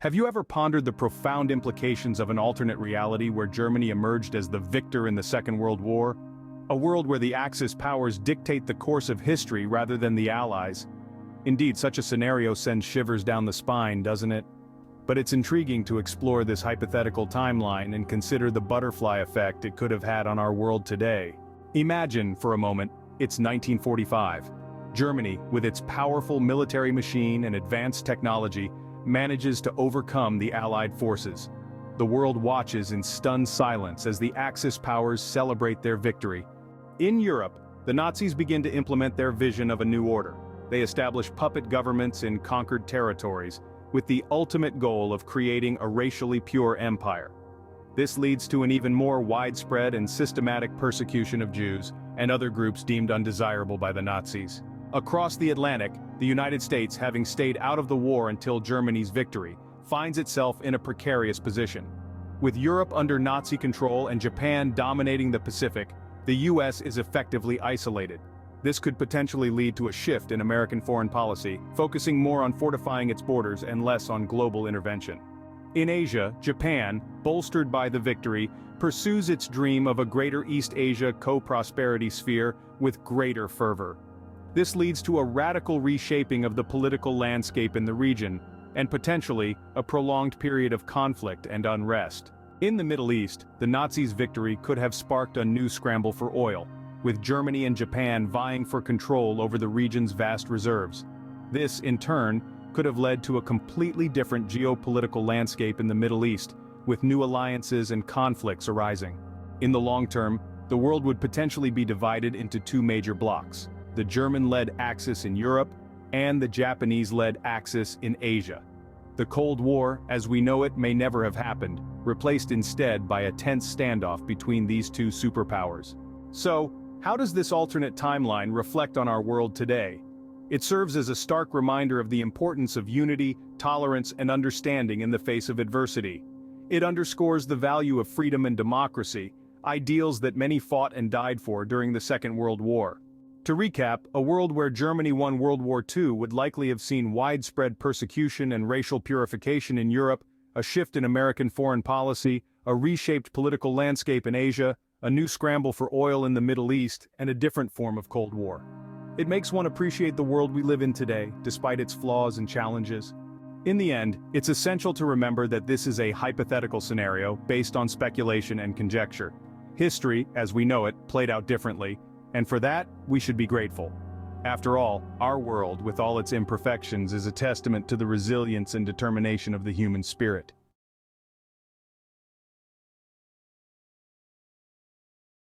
Have you ever pondered the profound implications of an alternate reality where Germany emerged as the victor in the Second World War? A world where the Axis powers dictate the course of history rather than the Allies. Indeed, such a scenario sends shivers down the spine, doesn't it? But it's intriguing to explore this hypothetical timeline and consider the butterfly effect it could have had on our world today. Imagine, for a moment, it's 1945. Germany, with its powerful military machine and advanced technology, manages to overcome the Allied forces. The world watches in stunned silence as the Axis powers celebrate their victory. In Europe, the Nazis begin to implement their vision of a new order. They establish puppet governments in conquered territories, with the ultimate goal of creating a racially pure empire. This leads to an even more widespread and systematic persecution of Jews and other groups deemed undesirable by the Nazis. Across the Atlantic, the United States, having stayed out of the war until Germany's victory, finds itself in a precarious position. With Europe under Nazi control and Japan dominating the Pacific, the US is effectively isolated. This could potentially lead to a shift in American foreign policy, focusing more on fortifying its borders and less on global intervention. In Asia, Japan, bolstered by the victory, pursues its dream of a greater East Asia co-prosperity sphere with greater fervor. This leads to a radical reshaping of the political landscape in the region, and potentially a prolonged period of conflict and unrest. In the Middle East, the Nazis' victory could have sparked a new scramble for oil, with Germany and Japan vying for control over the region's vast reserves. This, in turn, could have led to a completely different geopolitical landscape in the Middle East, with new alliances and conflicts arising. In the long term, the world would potentially be divided into two major blocks: the German-led Axis in Europe and the Japanese-led Axis in Asia. The Cold War, as we know it, may never have happened, replaced instead by a tense standoff between these two superpowers. So, how does this alternate timeline reflect on our world today? It serves as a stark reminder of the importance of unity, tolerance, and understanding in the face of adversity. It underscores the value of freedom and democracy, ideals that many fought and died for during the Second World War. To recap, a world where Germany won World War II would likely have seen widespread persecution and racial purification in Europe, a shift in American foreign policy, a reshaped political landscape in Asia, a new scramble for oil in the Middle East, and a different form of Cold War. It makes one appreciate the world we live in today, despite its flaws and challenges. In the end, it's essential to remember that this is a hypothetical scenario based on speculation and conjecture. History, as we know it, played out differently, and for that, we should be grateful. After all, our world, with all its imperfections, is a testament to the resilience and determination of the human spirit.